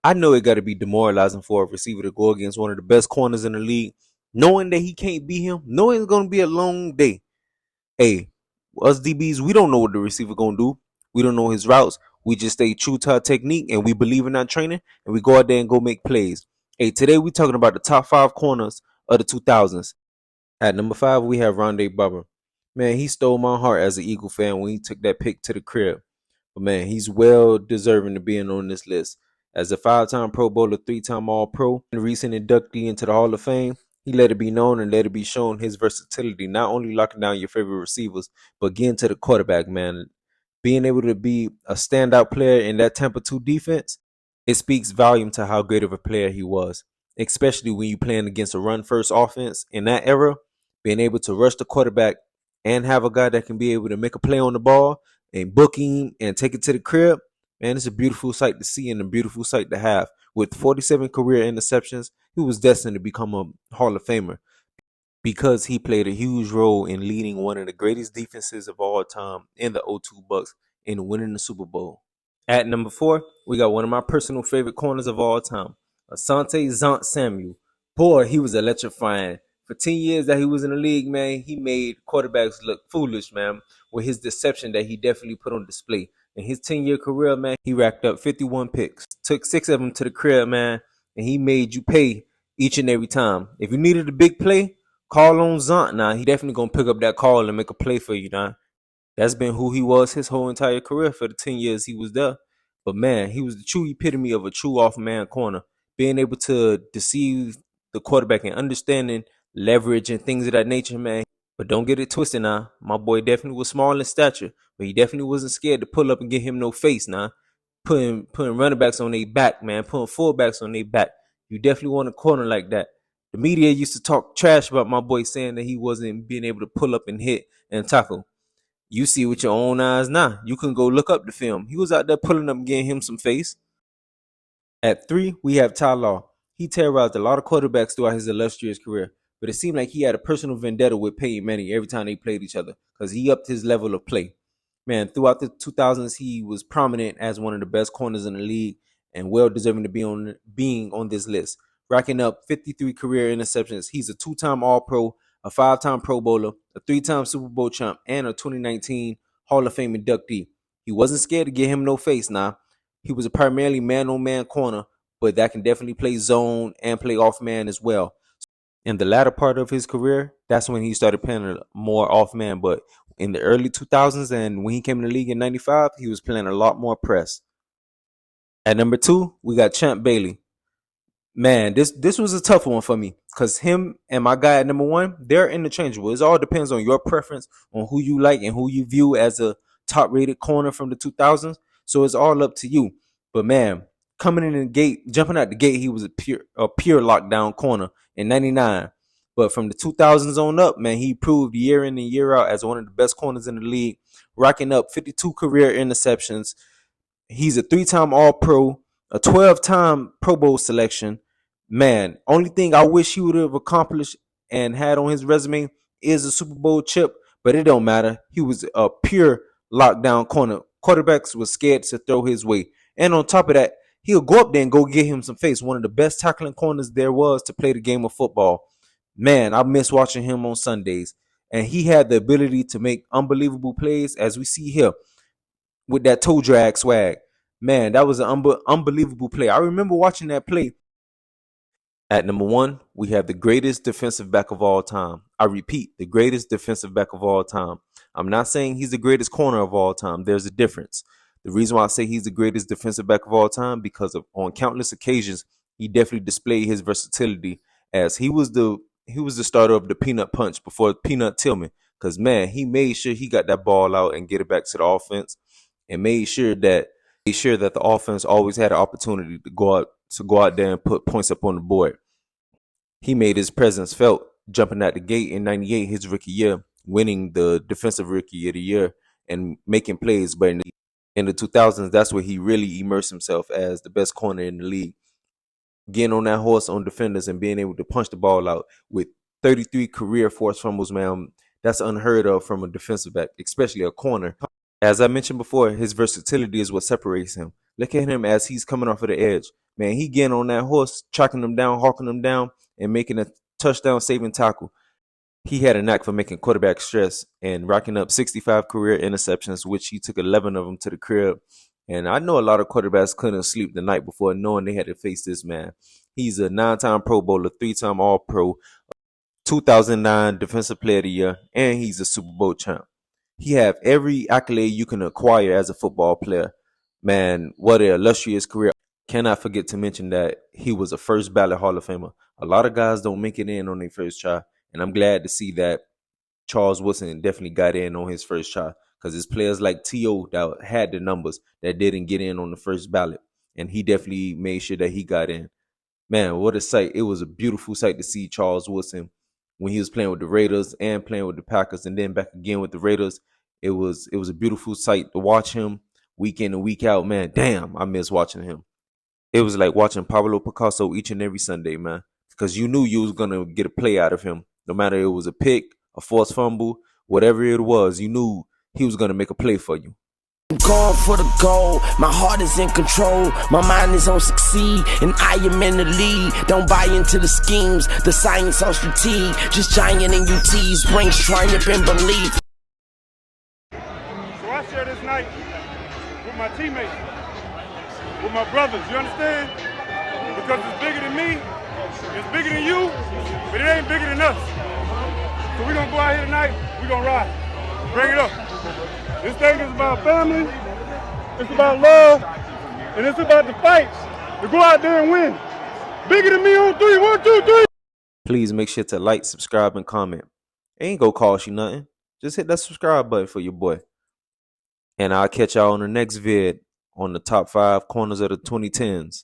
I know it got to be demoralizing for a receiver to go against one of the best corners in the league, knowing that he can't beat him, knowing it's going to be a long day. Hey, us DBs, we don't know what the receiver going to do. We don't know his routes. We just stay true to our technique and we believe in our training and we go out there and go make plays. Hey, today we talking about the top 5 corners of the 2000s. At number 5, we have Ronde Barber. Man, he stole my heart as an Eagle fan when he took that pick to the crib. But man, he's well deserving to being on this list. As a 5-time Pro Bowler, 3-time All-Pro, and recent inductee into the Hall of Fame, he let it be known and let it be shown his versatility, not only locking down your favorite receivers, but getting to the quarterback, man. Being able to be a standout player in that Tampa 2 defense, it speaks volume to how great of a player he was, especially when you're playing against a run-first offense in that era. Being able to rush the quarterback and have a guy that can be able to make a play on the ball and book him and take it to the crib, man, it's a beautiful sight to see and a beautiful sight to have. With 47 career interceptions, he was destined to become a Hall of Famer because he played a huge role in leading one of the greatest defenses of all time in the '02 Bucks in winning the Super Bowl. At number 4, we got one of my personal favorite corners of all time, Asante Samuel. Boy, he was electrifying. For 10 years that he was in the league, man, he made quarterbacks look foolish, man, with his deception that he definitely put on display. In his 10-year career, man, he racked up 51 picks, took 6 of them to the crib, man, and he made you pay each and every time. If you needed a big play, call on Zont. Now, he definitely going to pick up that call and make a play for you, now. That's been who he was his whole entire career for the 10 years he was there. But, man, he was the true epitome of a true off-man corner, being able to deceive the quarterback and understanding leverage and things of that nature, man. But don't get it twisted now. My boy definitely was small in stature, but he definitely wasn't scared to pull up and get him no face now. Putting running backs on their back, man. Putting fullbacks on their back. You definitely want a corner like that. The media used to talk trash about my boy, saying that he wasn't being able to pull up and hit and tackle. You see with your own eyes now. You can go look up the film. He was out there pulling up and getting him some face. At 3, we have Ty Law. He terrorized a lot of quarterbacks throughout his illustrious career, but it seemed like he had a personal vendetta with Peyton Manning every time they played each other because he upped his level of play. Man, throughout the 2000s, he was prominent as one of the best corners in the league and well deserving to be being on this list, racking up 53 career interceptions. He's a 2-time All-Pro, a 5-time Pro Bowler, a 3-time Super Bowl champ, and a 2019 Hall of Fame inductee. He wasn't scared to get him no face now. He was a primarily man-on-man corner, but that can definitely play zone and play off-man as well. In the latter part of his career, that's when he started playing more off-man. But in the early 2000s and when he came in the league in 95, he was playing a lot more press. At number 2, we got Champ Bailey. Man, this was a tough one for me because him and my guy at number 1, they're interchangeable. It all depends on your preference, on who you like and who you view as a top-rated corner from the 2000s. So it's all up to you. But man, coming in the gate, jumping out the gate, he was a pure lockdown corner in 99. But from the 2000s on up, man, he proved year in and year out as one of the best corners in the league, racking up 52 career interceptions. He's a 3-time All-Pro, a 12-time Pro Bowl selection. Man, only thing I wish he would have accomplished and had on his resume is a Super Bowl chip, but it don't matter. He was a pure lockdown corner. Quarterbacks was scared to throw his way. And on top of that, he'll go up there and go get him some face. One of the best tackling corners there was to play the game of football. Man, I miss watching him on Sundays. And he had the ability to make unbelievable plays, as we see here with that toe drag swag. Man, that was an unbelievable play. I remember watching that play. At number 1, we have the greatest defensive back of all time. I repeat, the greatest defensive back of all time. I'm not saying he's the greatest corner of all time. There's a difference. The reason why I say he's the greatest defensive back of all time because on countless occasions he definitely displayed his versatility as he was the starter of the peanut punch before Peanut Tillman. Because man, he made sure he got that ball out and get it back to the offense, and made sure that the offense always had an opportunity to go out there and put points up on the board. He made his presence felt jumping out the gate in '98, his rookie year, winning the Defensive Rookie of the Year and making plays. But in the 2000s, that's where he really immersed himself as the best corner in the league, getting on that horse on defenders and being able to punch the ball out with 33 career forced fumbles, man. That's unheard of from a defensive back, especially a corner. As I mentioned before, his versatility is what separates him. Look at him as he's coming off of the edge. Man, he getting on that horse, tracking them down, hawking them down, and making a touchdown saving tackle. He had a knack for making quarterback stress and racking up 65 career interceptions, which he took 11 of them to the crib. And I know a lot of quarterbacks couldn't sleep the night before knowing they had to face this man. He's a 9-time Pro Bowler, 3-time All-Pro, 2009 Defensive Player of the Year, and he's a Super Bowl champ. He have every accolade you can acquire as a football player. Man, what an illustrious career. Cannot forget to mention that he was a first ballot Hall of Famer. A lot of guys don't make it in on their first try, and I'm glad to see that Charles Woodson definitely got in on his first try, because it's players like T.O. that had the numbers that didn't get in on the first ballot, and he definitely made sure that he got in. Man, what a sight. It was a beautiful sight to see Charles Woodson when he was playing with the Raiders and playing with the Packers, and then back again with the Raiders. It was a beautiful sight to watch him week in and week out. Man, damn, I miss watching him. It was like watching Pablo Picasso each and every Sunday, man, because you knew you was going to get a play out of him. No matter it was a pick, a forced fumble, whatever it was, you knew he was going to make a play for you. I'm going for the goal, my heart is in control, my mind is on succeed, and I am in the lead. Don't buy into the schemes, the science on strategy, just giant in UT's brains triumph and belief. So I share this night with my teammates, with my brothers, you understand? Because it's bigger than me, it's bigger than you, but it ain't bigger than us. So we're gonna go out here tonight, we're gonna ride. Bring it up. This thing is about family, it's about love, and it's about the fights to go out there and win. Bigger than me on 3, 1, 2, 3. Please make sure to like, subscribe, and comment. Ain't gonna cost you nothing. Just hit that subscribe button for your boy. And I'll catch y'all on the next vid on the top 5 corners of the 2010s.